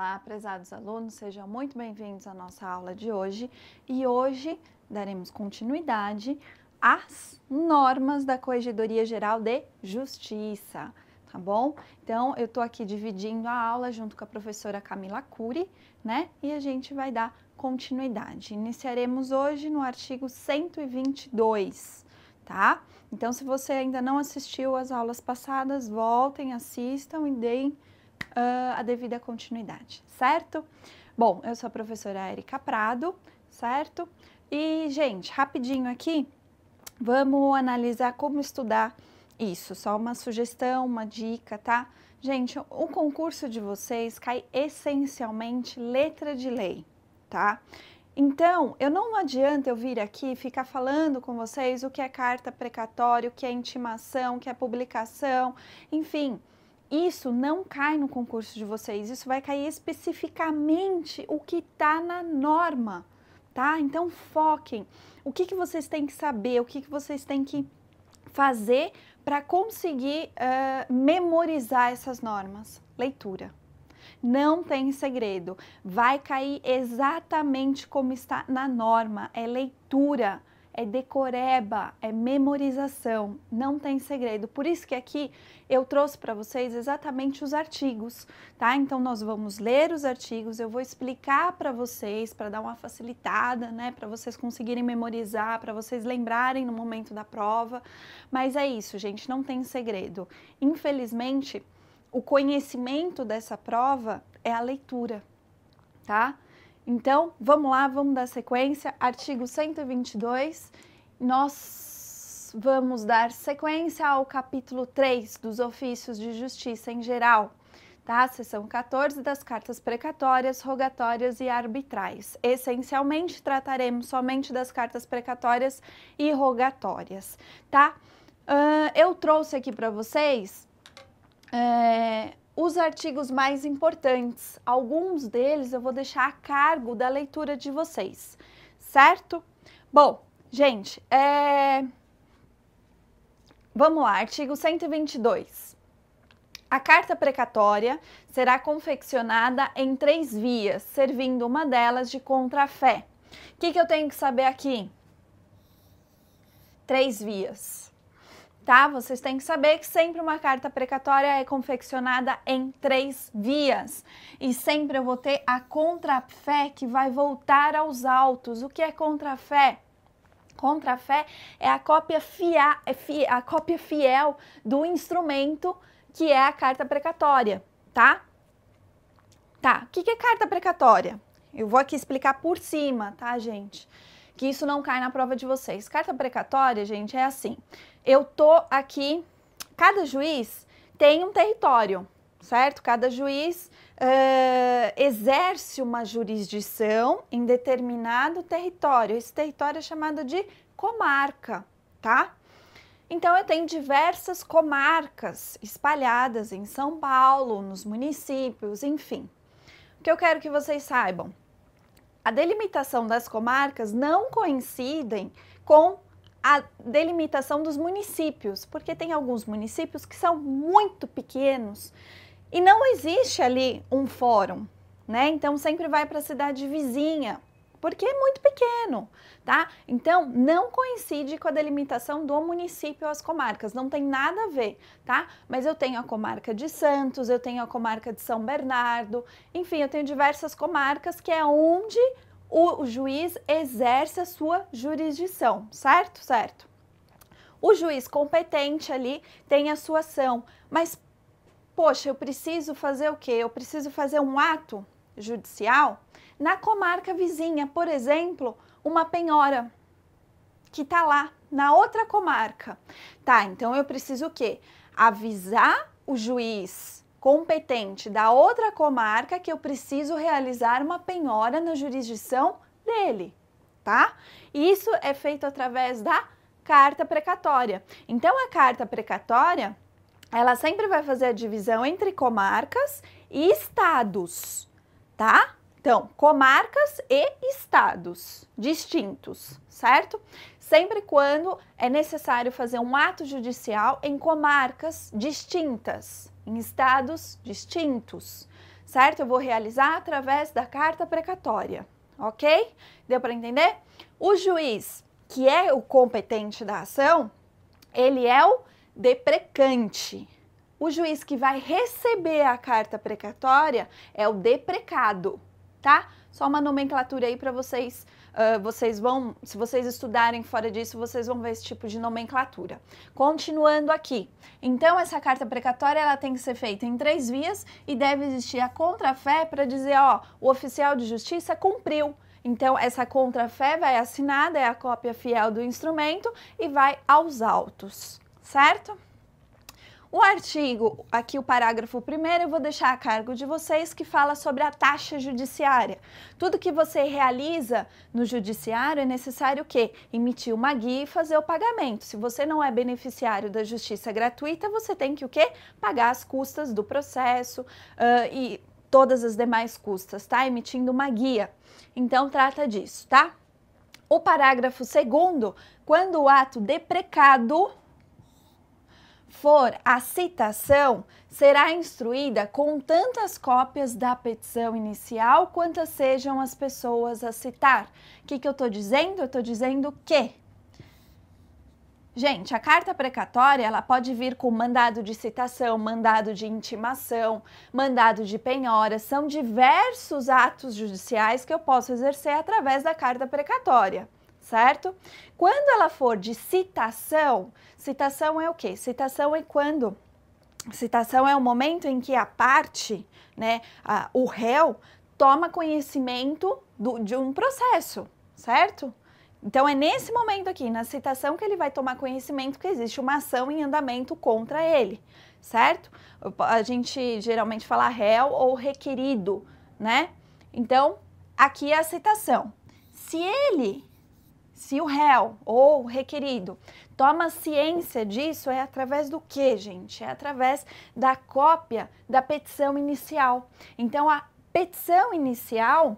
Olá, prezados alunos, sejam muito bem-vindos à nossa aula de hoje. E hoje daremos continuidade às normas da Corregedoria Geral de Justiça, tá bom? Então, eu tô aqui dividindo a aula junto com a professora Camila Cury, né? E a gente vai dar continuidade. Iniciaremos hoje no artigo 122, tá? Então, se você ainda não assistiu às aulas passadas, voltem, assistam e deem a devida continuidade, certo? Bom, eu sou a professora Erika Prado, certo? E, gente, rapidinho aqui, vamos analisar como estudar isso. Só uma sugestão, uma dica, tá? Gente, o concurso de vocês cai essencialmente letra de lei, tá? Então, não adianta eu vir aqui e ficar falando com vocês o que é carta precatória, o que é intimação, o que é publicação, enfim. Isso não cai no concurso de vocês, isso vai cair especificamente o que está na norma, tá? Então foquem, o que vocês têm que saber, o que vocês têm que fazer para conseguir memorizar essas normas. Leitura. Não tem segredo, vai cair exatamente como está na norma, é leitura. É decoreba, é memorização, não tem segredo. Por isso que aqui eu trouxe para vocês exatamente os artigos, tá? Então, nós vamos ler os artigos, eu vou explicar para vocês, para dar uma facilitada, né? Para vocês conseguirem memorizar, para vocês lembrarem no momento da prova. Mas é isso, gente, não tem segredo. Infelizmente, o conhecimento dessa prova é a leitura, tá? Então, vamos lá, vamos dar sequência, artigo 122, nós vamos dar sequência ao capítulo 3 dos ofícios de justiça em geral, tá? Seção 14 das cartas precatórias, rogatórias e arbitrais. Essencialmente, trataremos somente das cartas precatórias e rogatórias, tá? Eu trouxe aqui para vocês os artigos mais importantes, alguns deles eu vou deixar a cargo da leitura de vocês, certo? Bom, gente, vamos lá, artigo 122. A carta precatória será confeccionada em 3 vias, servindo uma delas de contrafé. O que eu tenho que saber aqui? 3 vias. Tá? Vocês têm que saber que sempre uma carta precatória é confeccionada em 3 vias. E sempre eu vou ter a contrafé que vai voltar aos autos. O que é contrafé? Contrafé é a cópia fiel do instrumento que é a carta precatória, tá? Tá, o que é carta precatória? Eu vou aqui explicar por cima, tá, gente? Que isso não cai na prova de vocês. Carta precatória, gente, é assim. Eu tô aqui, cada juiz tem um território, certo? Cada juiz exerce uma jurisdição em determinado território. Esse território é chamado de comarca, tá? Então, eu tenho diversas comarcas espalhadas em São Paulo, nos municípios, enfim. O que eu quero que vocês saibam? A delimitação das comarcas não coincidem com a delimitação dos municípios, porque tem alguns municípios que são muito pequenos e não existe ali um fórum, né? Então, sempre vai para a cidade vizinha, porque é muito pequeno, tá? Então, não coincide com a delimitação do município as comarcas, não tem nada a ver, tá? Mas eu tenho a comarca de Santos, eu tenho a comarca de São Bernardo, enfim, eu tenho diversas comarcas que é onde o juiz exerce a sua jurisdição, certo? Certo. O juiz competente ali tem a sua ação, mas, poxa, eu preciso fazer o quê? Eu preciso fazer um ato judicial na comarca vizinha, por exemplo, uma penhora que tá lá na outra comarca. Tá, então eu preciso o quê? Avisar o juiz competente da outra comarca que eu preciso realizar uma penhora na jurisdição dele, tá? Isso é feito através da carta precatória. Então, a carta precatória, ela sempre vai fazer a divisão entre comarcas e estados, tá? Então, comarcas e estados distintos, certo? Sempre quando é necessário fazer um ato judicial em comarcas distintas, em estados distintos, certo? Eu vou realizar através da carta precatória, ok? Deu para entender? O juiz, que é o competente da ação, ele é o deprecante. O juiz que vai receber a carta precatória é o deprecado, tá? Só uma nomenclatura aí para vocês, se vocês estudarem fora disso, vocês vão ver esse tipo de nomenclatura. Continuando aqui, então essa carta precatória ela tem que ser feita em 3 vias e deve existir a contrafé para dizer, ó, o oficial de justiça cumpriu. Então essa contrafé vai assinada, é a cópia fiel do instrumento e vai aos autos, certo? O artigo, aqui o parágrafo 1º, eu vou deixar a cargo de vocês, que fala sobre a taxa judiciária. Tudo que você realiza no judiciário é necessário o quê? Emitir uma guia e fazer o pagamento. Se você não é beneficiário da justiça gratuita, você tem que o quê? Pagar as custas do processo e todas as demais custas, tá? Emitindo uma guia. Então, trata disso, tá? O parágrafo 2º, quando o ato deprecado for a citação, será instruída com tantas cópias da petição inicial quantas sejam as pessoas a citar. O que eu estou dizendo? Eu estou dizendo que, gente, a carta precatória, ela pode vir com mandado de citação, mandado de intimação, mandado de penhora, são diversos atos judiciais que eu posso exercer através da carta precatória, certo? Quando ela for de citação, citação é o quê? Citação é quando? Citação é o momento em que a parte, né, o réu, toma conhecimento de um processo, certo? Então é nesse momento aqui, na citação, que ele vai tomar conhecimento que existe uma ação em andamento contra ele, certo? A gente geralmente fala réu ou requerido, né? Então, aqui é a citação. Se o réu ou requerido toma ciência disso, é através do quê, gente? É através da cópia da petição inicial. Então, a petição inicial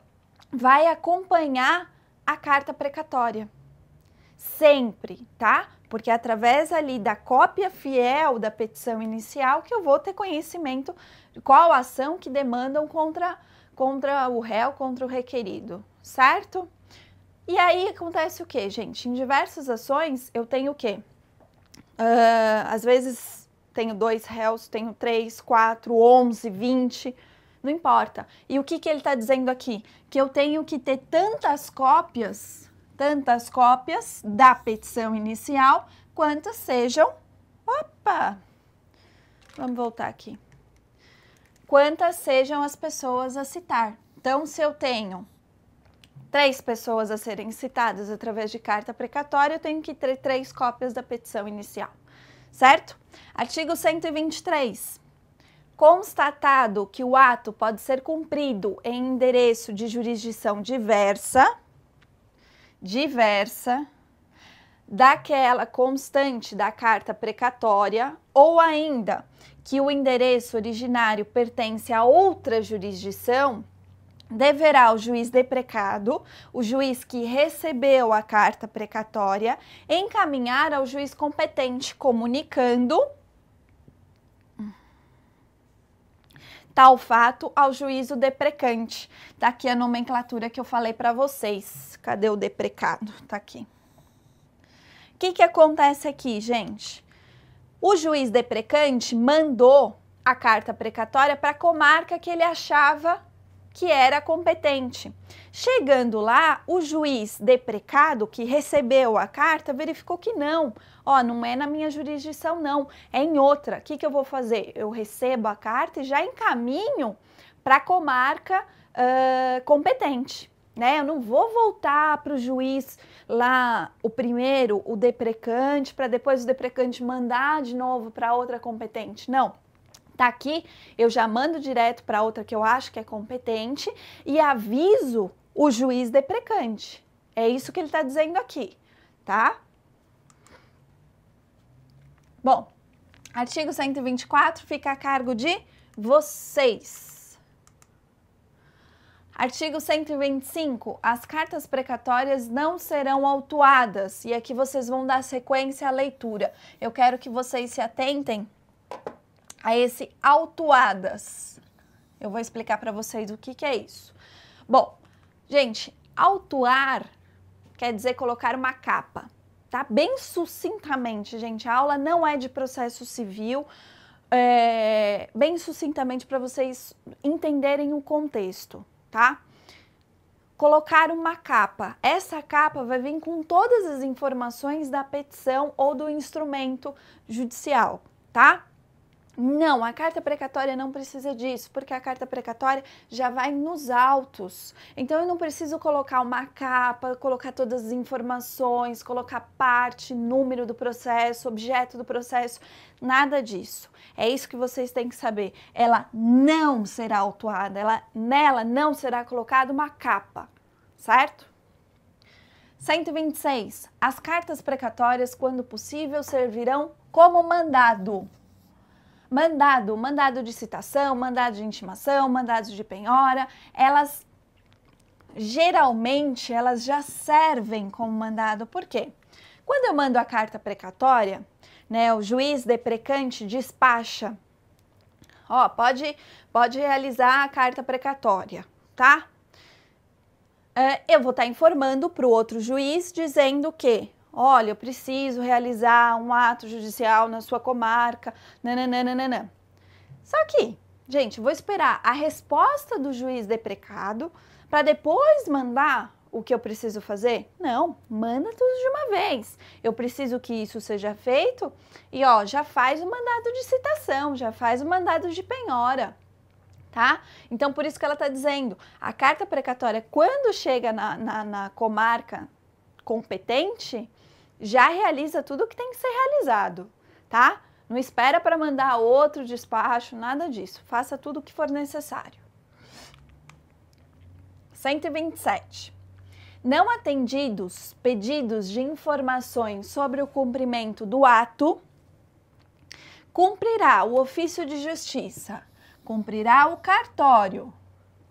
vai acompanhar a carta precatória. Sempre, tá? Porque é através ali da cópia fiel da petição inicial que eu vou ter conhecimento de qual ação que demandam contra o réu, contra o requerido, certo? E aí acontece o quê, gente? Em diversas ações eu tenho o quê? Às vezes tenho 2 réus, tenho 3, 4, 11, 20, não importa. E o que ele está dizendo aqui? Que eu tenho que ter tantas cópias da petição inicial, quantas sejam... Opa! Vamos voltar aqui. Quantas sejam as pessoas a citar. Então, se eu tenho 3 pessoas a serem citadas através de carta precatória, eu tenho que ter 3 cópias da petição inicial, certo? Artigo 123. Constatado que o ato pode ser cumprido em endereço de jurisdição diversa daquela constante da carta precatória, ou ainda que o endereço originário pertence a outra jurisdição, deverá o juiz deprecado, o juiz que recebeu a carta precatória, encaminhar ao juiz competente, comunicando tal fato ao juízo deprecante. Tá aqui a nomenclatura que eu falei para vocês. Cadê o deprecado? Tá aqui. O que acontece aqui, gente? O juiz deprecante mandou a carta precatória para a comarca que ele achava que era competente. Chegando lá, o juiz deprecado, que recebeu a carta, verificou que não. Ó, não é na minha jurisdição, não. É em outra. O que eu vou fazer? Eu recebo a carta e já encaminho para a comarca competente, né? Eu não vou voltar para o juiz lá, o primeiro, o deprecante, para depois o deprecante mandar de novo para outra competente. Não. Tá aqui, eu já mando direto para outra que eu acho que é competente e aviso o juiz deprecante. É isso que ele está dizendo aqui, tá? Bom, artigo 124 fica a cargo de vocês. Artigo 125, as cartas precatórias não serão autuadas. E aqui vocês vão dar sequência à leitura. Eu quero que vocês se atentem a esse autuadas. Eu vou explicar para vocês o que é isso. Bom, gente, autuar quer dizer colocar uma capa, tá? Bem sucintamente, gente, a aula não é de processo civil, bem sucintamente para vocês entenderem o contexto, tá? Colocar uma capa. Essa capa vai vir com todas as informações da petição ou do instrumento judicial, tá? Não, a carta precatória não precisa disso, porque a carta precatória já vai nos autos. Então, eu não preciso colocar uma capa, colocar todas as informações, colocar parte, número do processo, objeto do processo, nada disso. É isso que vocês têm que saber. Ela não será autuada, nela não será colocada uma capa, certo? 126. As cartas precatórias, quando possível, servirão como mandado. Mandado de citação, mandado de intimação, mandado de penhora, geralmente elas já servem como mandado. Por quê? Quando eu mando a carta precatória, né, o juiz deprecante despacha, ó, pode realizar a carta precatória, tá? Eu vou estar informando para o outro juiz dizendo que, olha, eu preciso realizar um ato judicial na sua comarca, nananana. Só que, gente, vou esperar a resposta do juiz deprecado para depois mandar o que eu preciso fazer? Não, manda tudo de uma vez. Eu preciso que isso seja feito e, ó, já faz o mandado de citação, já faz o mandado de penhora. Tá? Então, por isso que ela está dizendo, a carta precatória, quando chega na comarca competente, já realiza tudo o que tem que ser realizado, tá? Não espera para mandar outro despacho, nada disso. Faça tudo o que for necessário. 127. Não atendidos pedidos de informações sobre o cumprimento do ato, cumprirá o ofício de justiça, cumprirá o cartório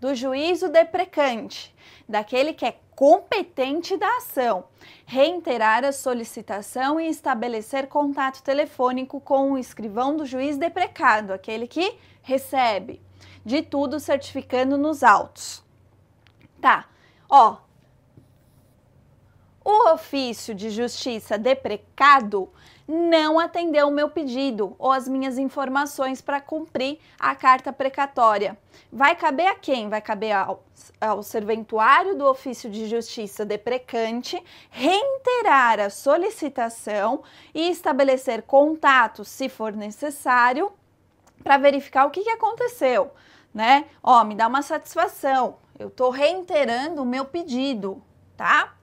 do juízo deprecante, daquele que é competente da ação, reiterar a solicitação e estabelecer contato telefônico com o escrivão do juiz deprecado, aquele que recebe, de tudo certificando nos autos. Tá, ó, o ofício de justiça deprecado não atendeu o meu pedido ou as minhas informações para cumprir a carta precatória. Vai caber a quem? Vai caber ao serventuário do ofício de justiça deprecante reiterar a solicitação e estabelecer contato, se for necessário, para verificar o que aconteceu, né? Ó, me dá uma satisfação, eu estou reiterando o meu pedido, tá?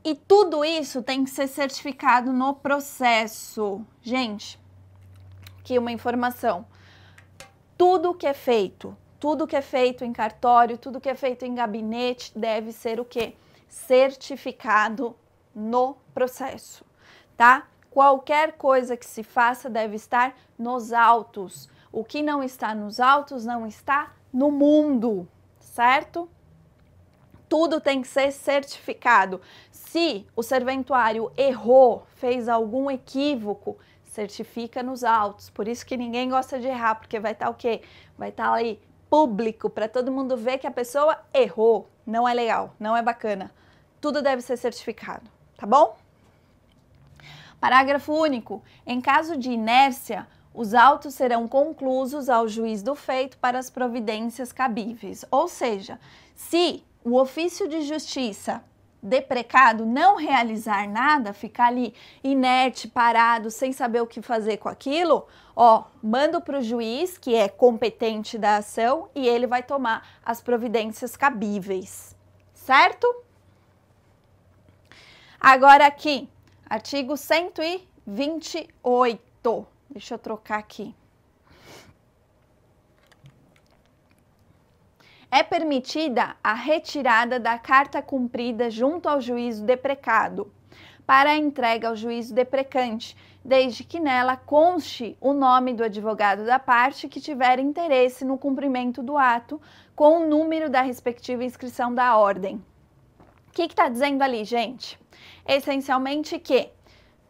E tudo isso tem que ser certificado no processo. Gente, aqui uma informação. Tudo que é feito em cartório, tudo que é feito em gabinete deve ser o quê? Certificado no processo, tá? Qualquer coisa que se faça deve estar nos autos. O que não está nos autos não está no mundo, certo? Tudo tem que ser certificado. Se o serventuário errou, fez algum equívoco, certifica nos autos. Por isso que ninguém gosta de errar, porque vai estar o quê? Vai estar aí público para todo mundo ver que a pessoa errou. Não é legal, não é bacana. Tudo deve ser certificado, tá bom? Parágrafo único. Em caso de inércia, os autos serão conclusos ao juiz do feito para as providências cabíveis. Ou seja, se o ofício de justiça deprecado não realizar nada, ficar ali inerte, parado, sem saber o que fazer com aquilo, ó, mando para o juiz, que é competente da ação, e ele vai tomar as providências cabíveis, certo? Agora aqui, artigo 128. Deixa eu trocar aqui. É permitida a retirada da carta cumprida junto ao juízo deprecado para a entrega ao juízo deprecante, desde que nela conste o nome do advogado da parte que tiver interesse no cumprimento do ato, com o número da respectiva inscrição da ordem. O que está dizendo ali, gente? Essencialmente que,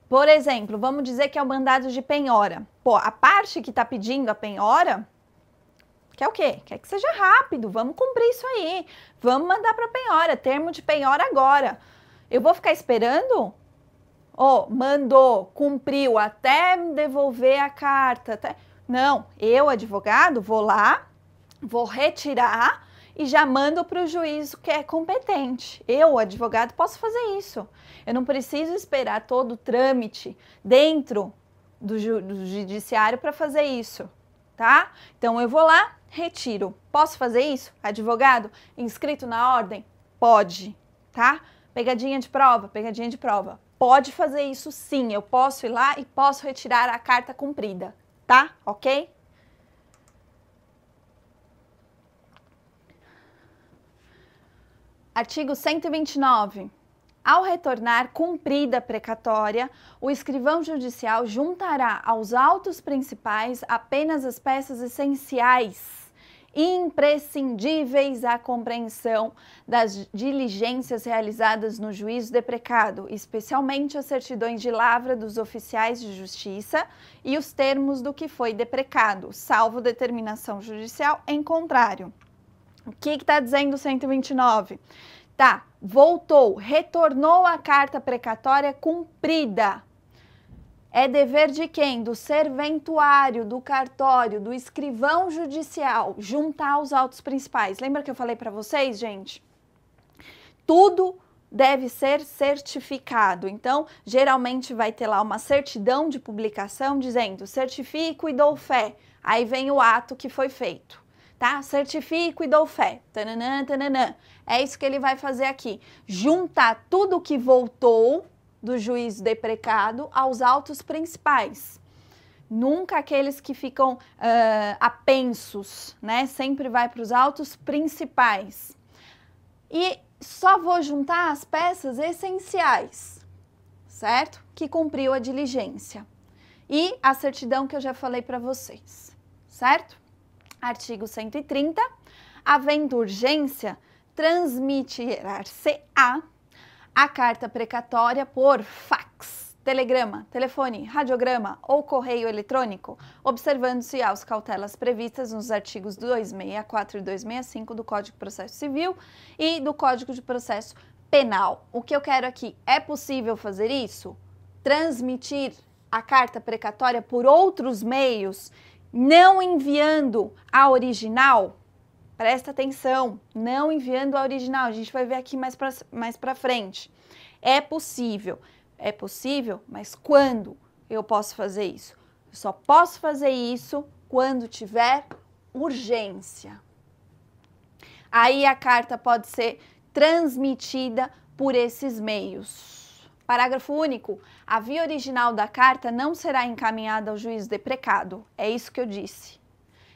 por exemplo, vamos dizer que é o mandado de penhora. Pô, a parte que está pedindo a penhora Quer o quê? Quer que seja rápido, vamos cumprir isso aí, vamos mandar para penhora, termo de penhora agora. Eu vou ficar esperando? Mandou, cumpriu, até devolver a carta. Não, eu, advogado, vou lá, vou retirar e já mando para o juiz que é competente. Eu, advogado, posso fazer isso. Eu não preciso esperar todo o trâmite dentro do judiciário para fazer isso, tá? Então, eu vou lá, retiro. Posso fazer isso? Advogado, inscrito na ordem? Pode, tá? Pegadinha de prova, pegadinha de prova. Pode fazer isso sim, eu posso ir lá e posso retirar a carta cumprida, tá? Ok? Artigo 129. Ao retornar cumprida a precatória, o escrivão judicial juntará aos autos principais apenas as peças essenciais, imprescindíveis à compreensão das diligências realizadas no juízo deprecado, especialmente as certidões de lavra dos oficiais de justiça e os termos do que foi deprecado, salvo determinação judicial em contrário. O que está dizendo o 129? Tá, voltou, retornou a carta precatória cumprida. É dever de quem? Do serventuário, do cartório, do escrivão judicial, juntar os autos principais. Lembra que eu falei para vocês, gente? Tudo deve ser certificado. Então, geralmente vai ter lá uma certidão de publicação dizendo certifico e dou fé. Aí vem o ato que foi feito. Tá? Certifico e dou fé. Tananã, tananã. É isso que ele vai fazer aqui. Juntar tudo que voltou do juízo deprecado aos autos principais. Nunca aqueles que ficam apensos, né? Sempre vai para os autos principais. E só vou juntar as peças essenciais, certo? Que cumpriu a diligência. E a certidão que eu já falei para vocês, certo? Artigo 130. Havendo urgência, transmitirá-se-á a carta precatória por fax, telegrama, telefone, radiograma ou correio eletrônico, observando-se as cautelas previstas nos artigos 264 e 265 do Código de Processo Civil e do Código de Processo Penal. O que eu quero aqui, é possível fazer isso? Transmitir a carta precatória por outros meios, não enviando a original? Presta atenção, não enviando a original, a gente vai ver aqui mais pra frente. É possível, mas quando eu posso fazer isso? Eu só posso fazer isso quando tiver urgência. Aí a carta pode ser transmitida por esses meios. Parágrafo único. A via original da carta não será encaminhada ao juiz deprecado. É isso que eu disse.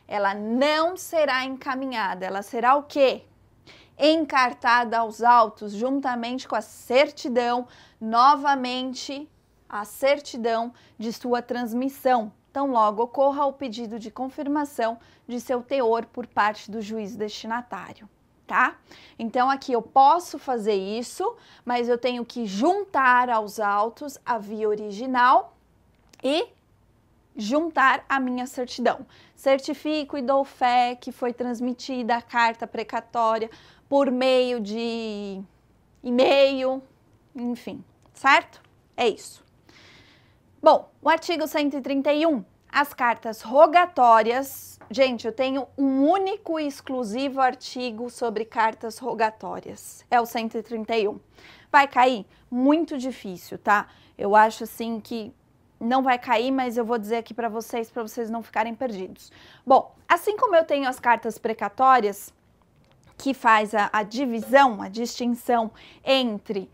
Ela não será encaminhada. Ela será o quê? Encartada aos autos juntamente com a certidão, novamente a certidão de sua transmissão. Então, logo ocorra o pedido de confirmação de seu teor por parte do juiz destinatário. Tá? Então, aqui eu posso fazer isso, mas eu tenho que juntar aos autos a via original e juntar a minha certidão. Certifico e dou fé que foi transmitida a carta precatória por meio de e-mail, enfim, certo? É isso. Bom, o artigo 131, as cartas rogatórias. Gente, eu tenho um único e exclusivo artigo sobre cartas rogatórias. É o 131. Vai cair? Muito difícil, tá? Eu acho assim que não vai cair, mas eu vou dizer aqui para vocês não ficarem perdidos. Bom, assim como eu tenho as cartas precatórias, que faz a divisão, a distinção entre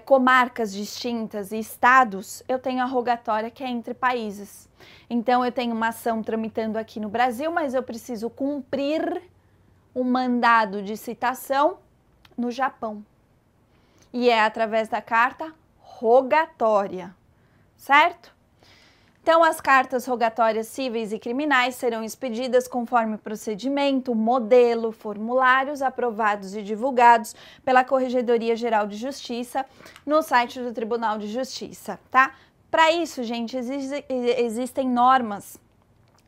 comarcas distintas e estados, eu tenho a rogatória que é entre países. Então, eu tenho uma ação tramitando aqui no Brasil, mas eu preciso cumprir o mandado de citação no Japão. E é através da carta rogatória, certo? Então, as cartas rogatórias cíveis e criminais serão expedidas conforme o procedimento, modelo, formulários aprovados e divulgados pela Corregedoria Geral de Justiça no site do Tribunal de Justiça, tá? Para isso, gente, existem normas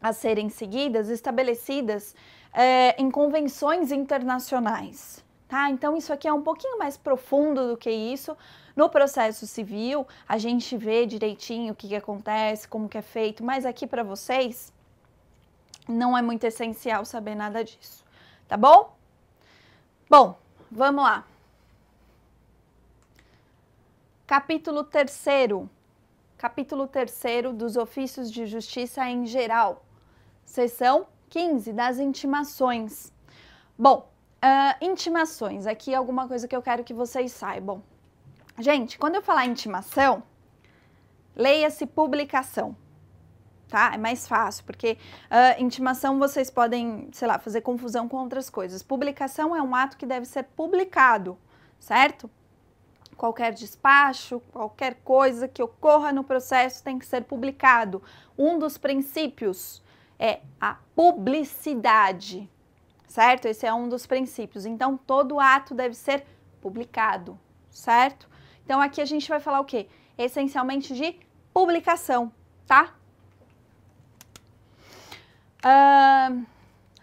a serem seguidas, estabelecidas em convenções internacionais, tá? Então, isso aqui é um pouquinho mais profundo do que isso. No processo civil, a gente vê direitinho o que acontece, como que é feito, mas aqui para vocês não é muito essencial saber nada disso, tá bom? Bom, vamos lá. Capítulo 3º. Capítulo 3º dos ofícios de justiça em geral. Seção 15 das intimações. Bom, intimações, aqui é alguma coisa que eu quero que vocês saibam. Gente, quando eu falar intimação, leia-se publicação, tá? É mais fácil, porque intimação vocês podem, sei lá, fazer confusão com outras coisas. Publicação é um ato que deve ser publicado, certo? Qualquer despacho, qualquer coisa que ocorra no processo tem que ser publicado. Um dos princípios é a publicidade, certo? Esse é um dos princípios. Então, todo ato deve ser publicado, certo? Então, aqui a gente vai falar o quê? Essencialmente de publicação, tá?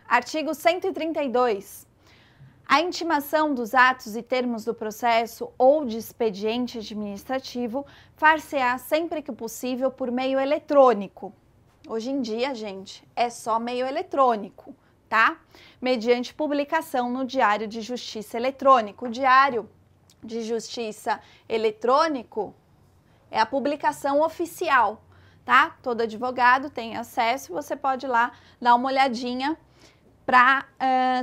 Artigo 132. A intimação dos atos e termos do processo ou de expediente administrativo far-se-á sempre que possível por meio eletrônico. Hoje em dia, gente, é só meio eletrônico, tá? Mediante publicação no Diário de Justiça Eletrônico. O Diário de Justiça Eletrônico é a publicação oficial, tá? Todo advogado tem acesso, você pode ir lá dar uma olhadinha para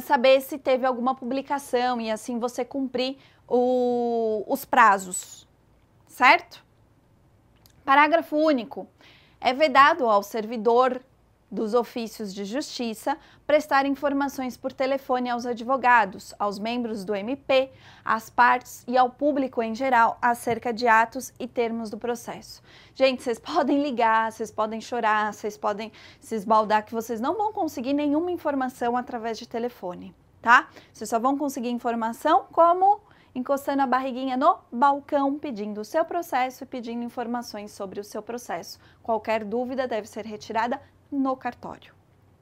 saber se teve alguma publicação e assim você cumprir os prazos, certo? Parágrafo único. É vedado ao servidor dos ofícios de justiça prestar informações por telefone aos advogados, aos membros do MP, às partes e ao público em geral acerca de atos e termos do processo. Gente, vocês podem ligar, vocês podem chorar, vocês podem se esbaldar que vocês não vão conseguir nenhuma informação através de telefone, tá? Vocês só vão conseguir informação como encostando a barriguinha no balcão, pedindo o seu processo e pedindo informações sobre o seu processo. Qualquer dúvida deve ser retirada no cartório,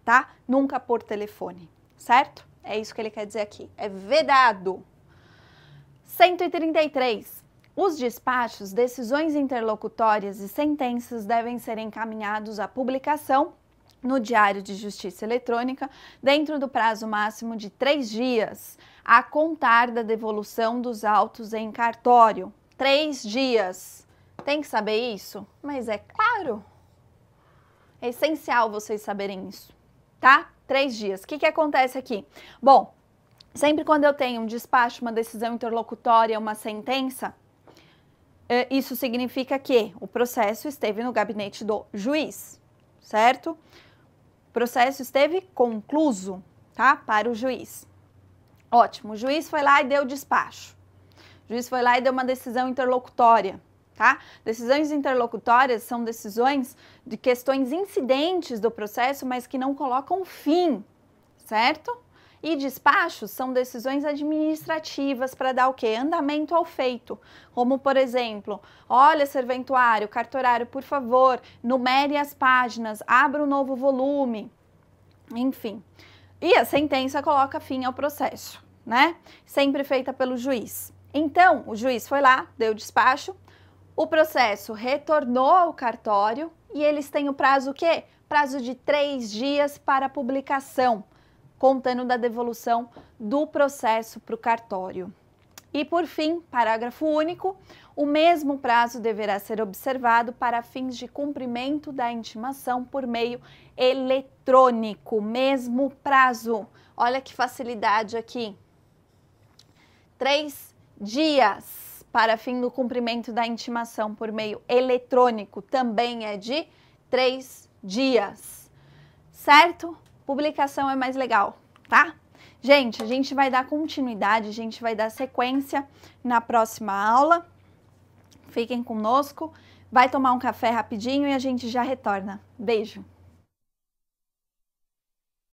tá? Nunca por telefone, certo? É isso que ele quer dizer aqui, é vedado. 133. Os despachos, decisões interlocutórias e sentenças devem ser encaminhados à publicação no Diário de Justiça Eletrônica dentro do prazo máximo de 3 dias, a contar da devolução dos autos em cartório. 3 dias. Tem que saber isso? Mas é claro. É essencial vocês saberem isso, tá? 3 dias. O que acontece aqui? Bom, sempre quando eu tenho um despacho, uma decisão interlocutória, uma sentença, isso significa que o processo esteve no gabinete do juiz, certo? O processo esteve concluso, tá? Para o juiz. Ótimo, o juiz foi lá e deu despacho. O juiz foi lá e deu uma decisão interlocutória. Tá? Decisões interlocutórias são decisões de questões incidentes do processo, mas que não colocam fim, certo? E despachos são decisões administrativas para dar o quê? Andamento ao feito. Como, por exemplo, olha, serventuário, cartorário, por favor, numere as páginas, abra um novo volume, enfim. E a sentença coloca fim ao processo, né? Sempre feita pelo juiz. Então, o juiz foi lá, deu despacho, o processo retornou ao cartório e eles têm o prazo o quê? Prazo de 3 dias para publicação, contando da devolução do processo para o cartório. E por fim, parágrafo único, o mesmo prazo deverá ser observado para fins de cumprimento da intimação por meio eletrônico. Mesmo prazo. Olha que facilidade aqui. 3 dias. Para fim do cumprimento da intimação por meio eletrônico também é de 3 dias, certo? Publicação é mais legal, tá? Gente, a gente vai dar continuidade, a gente vai dar sequência na próxima aula. Fiquem conosco, vai tomar um café rapidinho e a gente já retorna. Beijo!